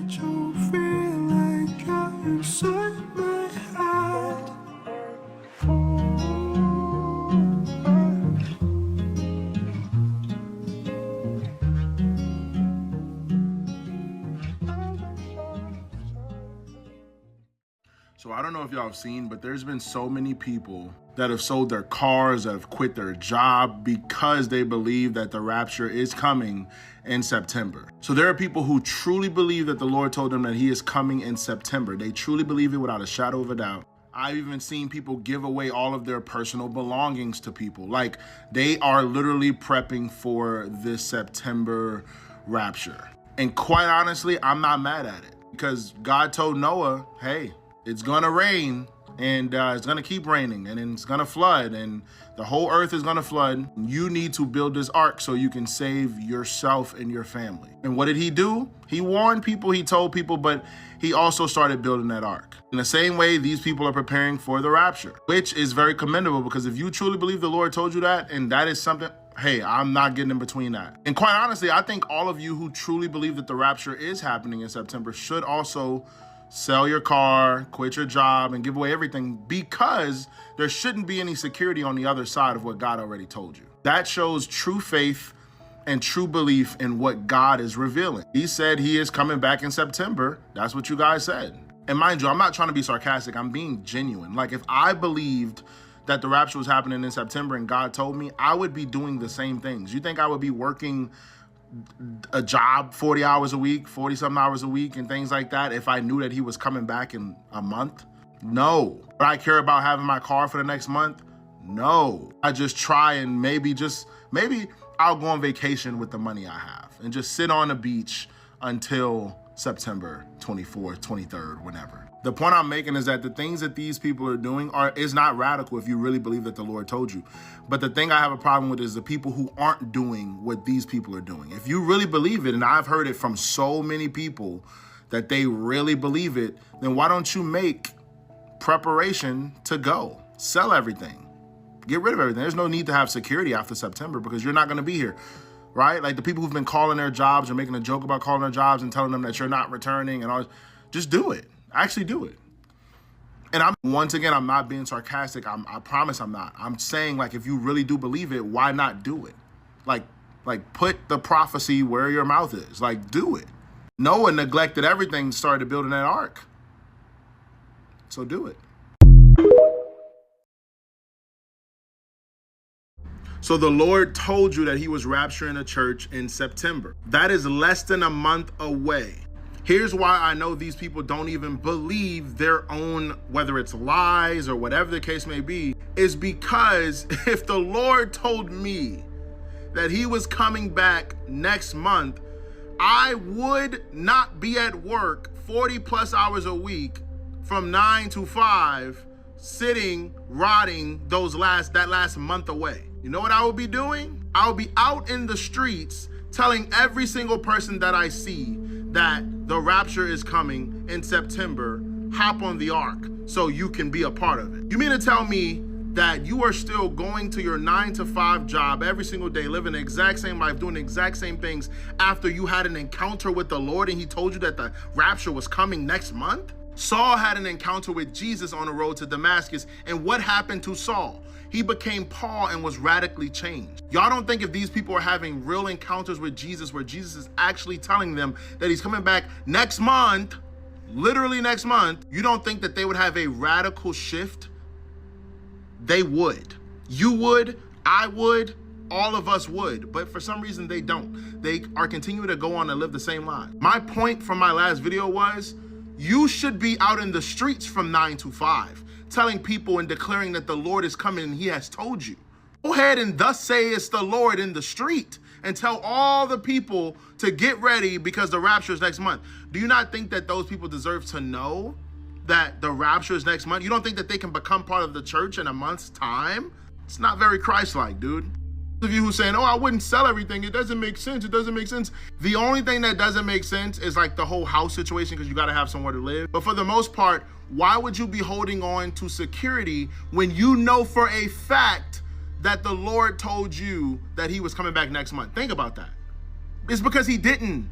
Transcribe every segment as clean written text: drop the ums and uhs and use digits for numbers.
don't feel like you're inside my head. So I don't know if y'all have seen, but there's been so many people that have sold their cars, that have quit their job because they believe that the rapture is coming in September. So there are people who truly believe that the Lord told them that he is coming in September. They truly believe it without a shadow of a doubt. I've even seen people give away all of their personal belongings to people. Like, they are literally prepping for this September rapture. And quite honestly, I'm not mad at it, because God told Noah, hey, it's gonna rain, and it's gonna keep raining, and then it's gonna flood, and the whole earth is gonna flood. You need to build this ark so you can save yourself and your family. And what did he do? He warned people, he told people, but he also started building that ark. In the same way, these people are preparing for the rapture, which is very commendable, because if you truly believe the Lord told you that, and that is something, hey, I'm not getting in between that. And quite honestly, I think all of you who truly believe that the rapture is happening in September should also sell your car, quit your job, and give away everything, because there shouldn't be any security on the other side of what God already told you. That shows true faith and true belief in what God is revealing. He said he is coming back in September. That's what you guys said. And mind you, I'm not trying to be sarcastic. I'm being genuine. Like, if I believed that the rapture was happening in September and God told me, I would be doing the same things. You think I would be working a job 40 hours a week, 40 something hours a week and things like that if I knew that he was coming back in a month? No. Would I care about having my car for the next month? No. I just try and maybe I'll go on vacation with the money I have and just sit on the beach until September 24th, 23rd, whenever. The point I'm making is that the things that these people are doing is not radical if you really believe that the Lord told you. But the thing I have a problem with is the people who aren't doing what these people are doing. If you really believe it, and I've heard it from so many people that they really believe it, then why don't you make preparation to go? Sell everything. Get rid of everything. There's no need to have security after September, because you're not going to be here, right? Like, the people who've been calling their jobs or making a joke about calling their jobs and telling them that you're not returning and all, just do it. Actually do it. And once again, I'm not being sarcastic. I promise I'm not. I'm saying, like, if you really do believe it, why not do it? Like put the prophecy where your mouth is. Like, do it. Noah neglected everything, started building that ark. So do it. So the Lord told you that he was rapturing a church in September. That is less than a month away. Here's why I know these people don't even believe their own, whether it's lies or whatever the case may be, is because if the Lord told me that he was coming back next month, I would not be at work 40 plus hours a week from 9 to 5, sitting, rotting that last month away. You know what I would be doing? I would be out in the streets telling every single person that I see that the rapture is coming in September. Hop on the ark so you can be a part of it. You mean to tell me that you are still going to your 9 to 5 job every single day, living the exact same life, doing the exact same things after you had an encounter with the Lord and he told you that the rapture was coming next month? Saul had an encounter with Jesus on the road to Damascus, and what happened to Saul? He became Paul and was radically changed. Y'all don't think if these people are having real encounters with Jesus, where Jesus is actually telling them that he's coming back next month, literally next month, you don't think that they would have a radical shift? They would. You would, I would, all of us would, but for some reason they don't. They are continuing to go on and live the same life. My point from my last video was, you should be out in the streets from 9 to 5, telling people and declaring that the Lord is coming and he has told you. Go ahead and thus say it's the Lord in the street and tell all the people to get ready because the rapture is next month. Do you not think that those people deserve to know that the rapture is next month? You don't think that they can become part of the church in a month's time? It's not very Christ-like, dude. Those of you who saying, oh, I wouldn't sell everything, it doesn't make sense, it doesn't make sense. The only thing that doesn't make sense is like the whole house situation, because you got to have somewhere to live. But for the most part, why would you be holding on to security when you know for a fact that the Lord told you that he was coming back next month? Think about that. It's because he didn't.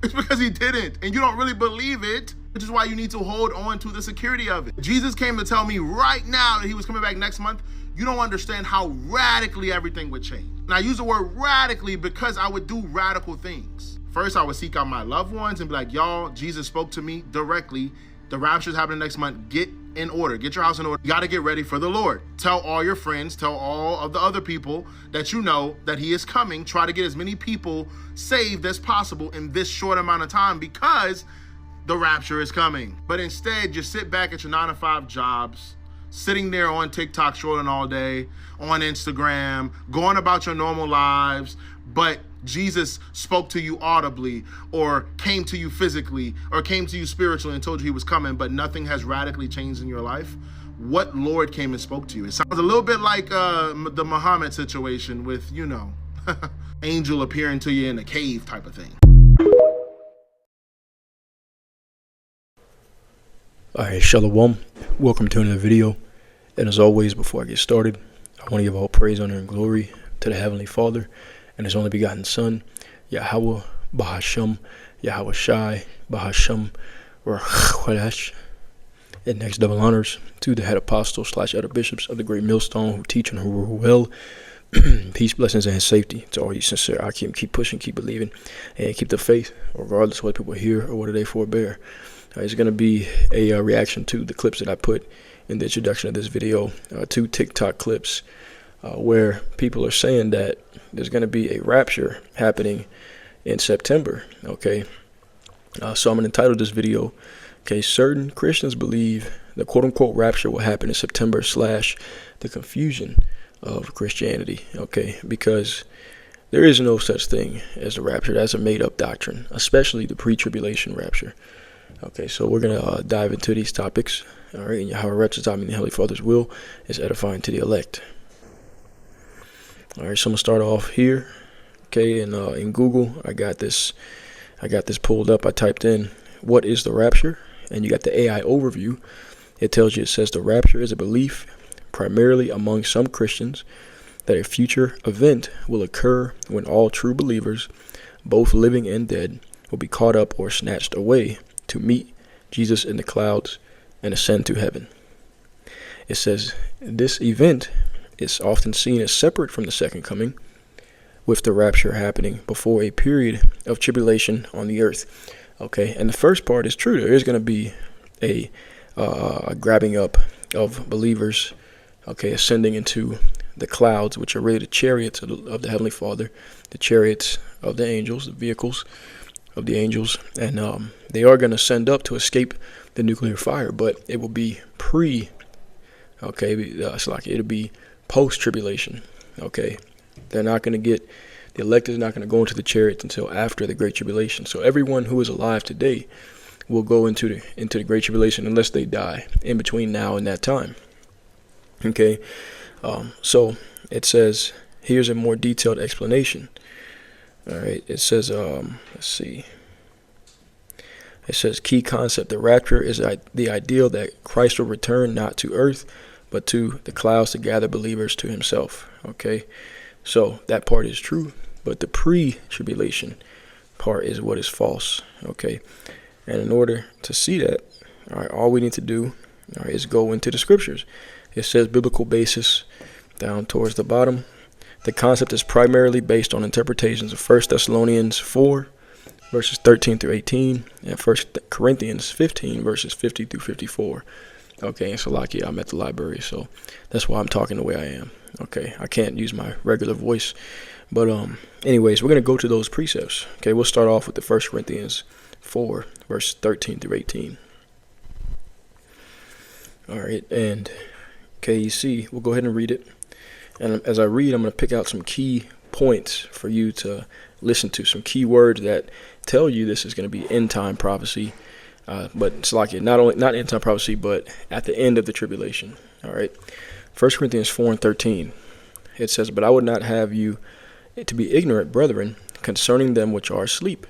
It's because he didn't, and you don't really believe it, which is why you need to hold on to the security of it. Jesus came to tell me right now that he was coming back next month. You don't understand how radically everything would change. And I use the word radically because I would do radical things. First, I would seek out my loved ones and be like, y'all, Jesus spoke to me directly. The rapture is happening next month. Get in order. Get your house in order. You got to get ready for the Lord. Tell all your friends, tell all of the other people that you know that he is coming. Try to get as many people saved as possible in this short amount of time because the rapture is coming. But instead, you sit back at your 9-to-5 jobs, sitting there on TikTok scrolling all day, on Instagram, going about your normal lives, but Jesus spoke to you audibly or came to you physically or came to you spiritually and told you he was coming, but nothing has radically changed in your life. What Lord came and spoke to you? It sounds a little bit like the Muhammad situation with, you know, angel appearing to you in a cave type of thing. Alright, Shalom. Welcome to another video. And as always, before I get started, I want to give all praise, honor, and glory to the Heavenly Father and His only begotten Son, Yahweh Bahasham, Yahweh Shai Bahasham Rachash. And next, double honors to the head apostles / elder bishops of the great millstone who teach and who rule well. Peace, blessings, and safety to all you sincere. I keep pushing, keep believing, and keep the faith, regardless of what people hear or what they forbear. It's going to be a reaction to the clips that I put in the introduction of this video, 2 TikTok clips where people are saying that there's going to be a rapture happening in September. Okay, so I'm going to entitle this video, okay, certain Christians believe the quote-unquote rapture will happen in September / the confusion of Christianity. Okay, because there is no such thing as the rapture. That's a made-up doctrine, especially the pre-tribulation rapture. Okay, so we're going to dive into these topics. All right, and Yahweh Rapture, I mean the Holy Father's will is edifying to the elect. All right, so I'm going to start off here. Okay, and in Google, I got this pulled up. I typed in, what is the rapture? And you got the AI overview. It tells you, it says the rapture is a belief primarily among some Christians that a future event will occur when all true believers, both living and dead, will be caught up or snatched away to meet Jesus in the clouds and ascend to heaven. It says this event is often seen as separate from the second coming, with the rapture happening before a period of tribulation on the earth. Okay, and the first part is true. There is going to be a grabbing up of believers, okay, ascending into the clouds, which are really the chariots of the Heavenly Father, the chariots of the angels, the vehicles of the angels, and they are going to send up to escape the nuclear fire, but it will be it'll be post-tribulation. Okay, they're not going to get, the elect is not going to go into the chariots until after the Great Tribulation. So everyone who is alive today will go into the Great Tribulation unless they die in between now and that time. Okay, so it says, here's a more detailed explanation. All right, it says, let's see. It says, key concept, the rapture is the ideal that Christ will return not to earth, but to the clouds to gather believers to himself. Okay, so that part is true, but the pre-tribulation part is what is false. Okay, and in order to see that, all right, all we need to do, all right, is go into the scriptures. It says biblical basis down towards the bottom. The concept is primarily based on interpretations of 1 Thessalonians 4, verses 13 through 18, and 1 Corinthians 15, verses 50 through 54. Okay, and Salakia, I'm at the library, so that's why I'm talking the way I am. Okay, I can't use my regular voice. But anyways, we're going to go to those precepts. Okay, we'll start off with the 1 Corinthians 4, verse 13 through 18. All right, and okay, you see, we'll go ahead and read it. And as I read, I'm going to pick out some key points for you to listen to, some key words that tell you this is going to be end time prophecy. But it's like it, not end time prophecy, but at the end of the tribulation. All right. 1 Corinthians 4 and 13. It says, but I would not have you to be ignorant, brethren, concerning them which are asleep,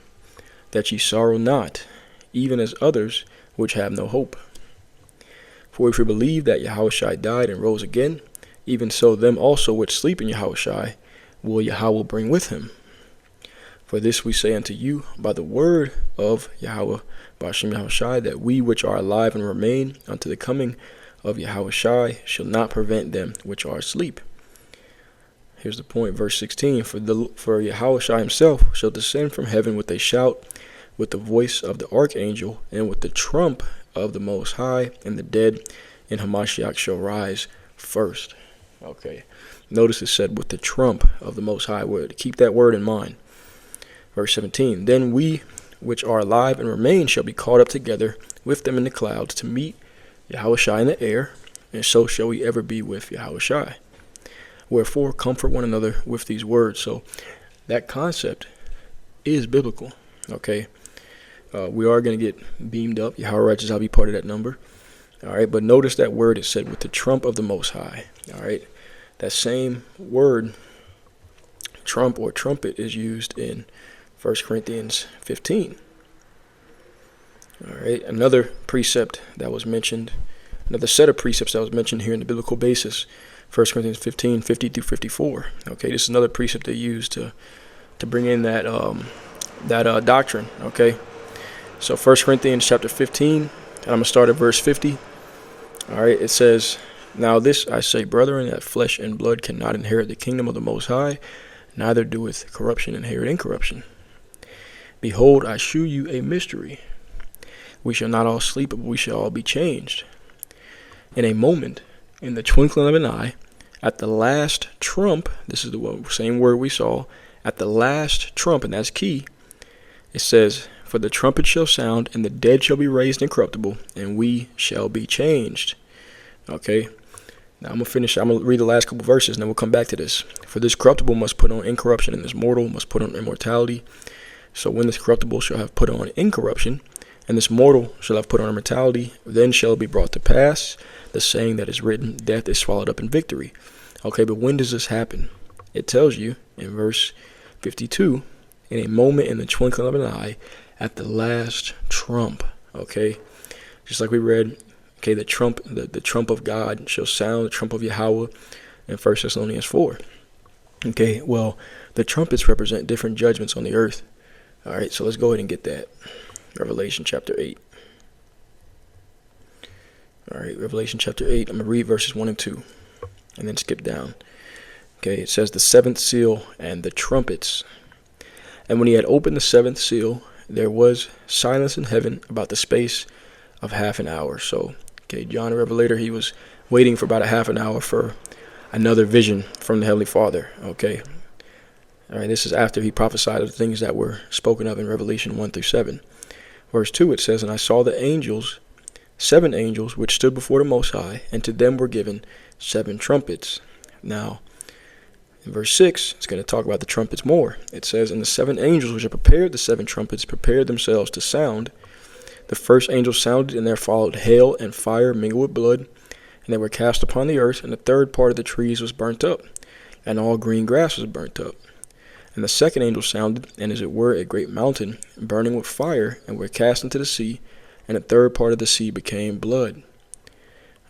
that ye sorrow not, even as others which have no hope. For if we believe that Yahushua died and rose again, even so them also which sleep in Yahushua will Yahweh bring with him. For this we say unto you by the word of Yahweh, Ba'ashem Yahushai, that we which are alive and remain unto the coming of Yahushai shall not prevent them which are asleep. Here's the point, verse 16. For Yahushai himself shall descend from heaven with a shout, with the voice of the archangel, and with the trump of the Most High, and the dead in Hamashiach shall rise first. Okay. Notice it said with the trump of the Most High word. Keep that word in mind. Verse 17. Then we which are alive and remain shall be caught up together with them in the clouds to meet Yahushai in the air, and so shall we ever be with Yahushai. Wherefore comfort one another with these words. So that concept is biblical. Okay. We are going to get beamed up. Yahweh righteous, I'll be part of that number. All right. But notice that word is said with the trump of the Most High. All right. That same word, trump or trumpet, is used in 1 Corinthians 15. All right. Another precept that was mentioned, another set of precepts that was mentioned here in the biblical basis, 1 Corinthians 15, 50 through 54. Okay. This is another precept they used to bring in that doctrine. Okay. So 1 Corinthians chapter 15, and I'm going to start at verse 50. All right. It says, now this I say, brethren, that flesh and blood cannot inherit the kingdom of the Most High, neither doeth corruption inherit incorruption. Behold, I shew you a mystery. We shall not all sleep, but we shall all be changed. In a moment, in the twinkling of an eye, at the last trump, this is the same word we saw, at the last trump, and that's key, it says, for the trumpet shall sound, and the dead shall be raised incorruptible, and we shall be changed. Okay. Now I'm going to read the last couple verses, and then we'll come back to this. For this corruptible must put on incorruption, and this mortal must put on immortality. So when this corruptible shall have put on incorruption, and this mortal shall have put on immortality, then shall it be brought to pass the saying that is written, death is swallowed up in victory. Okay, but when does this happen? It tells you in verse 52, in a moment, in the twinkling of an eye, at the last trump. Okay, just like we read. Okay, the trump of God shall sound, the trump of Yahweh in 1 Thessalonians 4. Okay, well, the trumpets represent different judgments on the earth. All right, so let's go ahead and get that. Revelation chapter 8. All right, Revelation chapter 8. I'm going to read verses 1 and 2 and then skip down. Okay, it says the seventh seal and the trumpets. And when he had opened the seventh seal, there was silence in heaven about the space of half an hour. So, okay, John the Revelator, he was waiting for about a half an hour for another vision from the Heavenly Father. Okay. All right, this is after he prophesied of the things that were spoken of in Revelation 1 through 7. Verse 2, it says, and I saw the angels, 7 angels, which stood before the Most High, and to them were given 7 trumpets. Now, in verse 6, it's going to talk about the trumpets more. It says, and the 7 angels which had prepared the 7 trumpets prepared themselves to sound. The first angel sounded, and there followed hail and fire mingled with blood, and they were cast upon the earth, and the third part of the trees was burnt up, and all green grass was burnt up. And the second angel sounded, and as it were a great mountain, burning with fire, and were cast into the sea, and the third part of the sea became blood.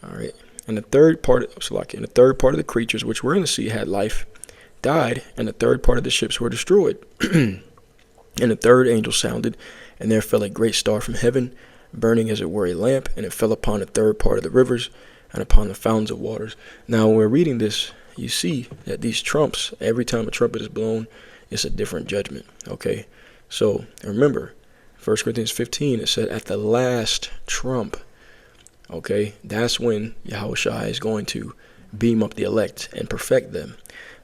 All right. And the third part of the creatures which were in the sea had life, died, and the third part of the ships were destroyed. And the third angel sounded, and there fell a great star from heaven, burning as it were a lamp, and it fell upon the third part of the rivers and upon the fountains of waters. Now, when we're reading this, you see that these trumps, every time a trumpet is blown, it's a different judgment. Okay, so remember, 1 Corinthians 15, it said at the last trump. Okay, that's when Yahushua is going to beam up the elect and perfect them.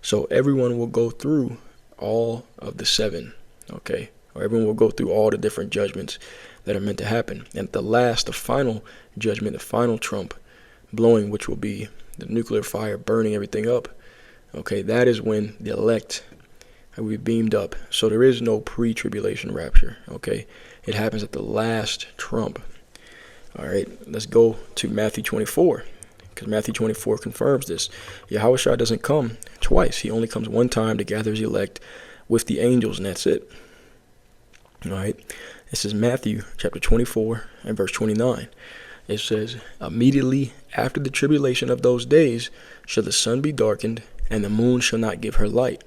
So everyone will go through all of the 7. Okay. Or everyone will go through all the different judgments that are meant to happen. And at the last, the final judgment, the final trump blowing, which will be the nuclear fire burning everything up. Okay, that is when the elect will be beamed up. So there is no pre-tribulation rapture. Okay, it happens at the last trump. All right, let's go to Matthew 24, because Matthew 24 confirms this. Yahushua doesn't come twice. He only comes one time to gather his elect with the angels, and that's it. All right, this is Matthew chapter 24 and verse 29. It says, immediately after the tribulation of those days shall the sun be darkened, and the moon shall not give her light,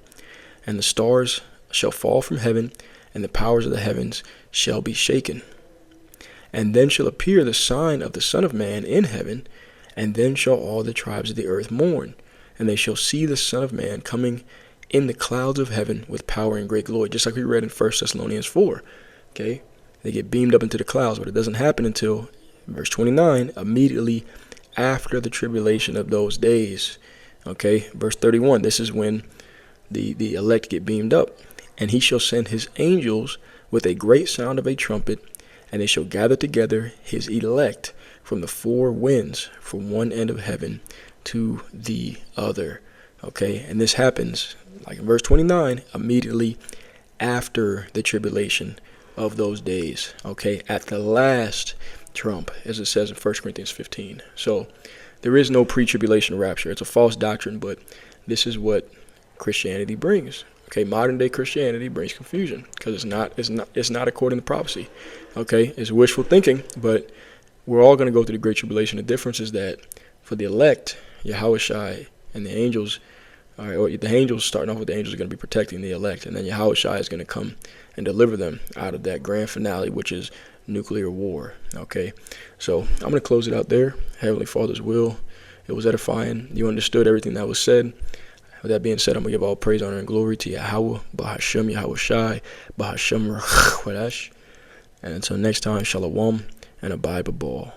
and the stars shall fall from heaven, and the powers of the heavens shall be shaken. And then shall appear the sign of the Son of Man in heaven, and then shall all the tribes of the earth mourn, and they shall see the Son of Man coming in the clouds of heaven with power and great glory, just like we read in 1 Thessalonians 4. Okay, they get beamed up into the clouds, but it doesn't happen until verse 29, immediately after the tribulation of those days. Okay, verse 31, this is when the elect get beamed up. And he shall send his angels with a great sound of a trumpet, and they shall gather together his elect from the four winds, from one end of heaven to the other. Okay, and this happens, like in verse 29, immediately after the tribulation of those days. Okay, at the last trump, as it says in 1 Corinthians 15. So there is no pre-tribulation rapture. It's a false doctrine, but this is what Christianity brings. Okay, modern day Christianity brings confusion because it's not according to prophecy. Okay, it's wishful thinking, but we're all going to go through the great tribulation. The difference is that for the elect, Yahushua and the angels, or the angels, starting off with the angels, are going to be protecting the elect, and then Yahushua is going to come and deliver them out of that grand finale, which is nuclear war. Okay, so I'm going to close it out there. Heavenly Father's will. It was edifying. You understood everything that was said. With that being said, I'm going to give all praise, honor, and glory to Yahweh, Bahashem, Yahushai, Bahashem, Rachwadash. And until next time, Shalom, and Abide Babal.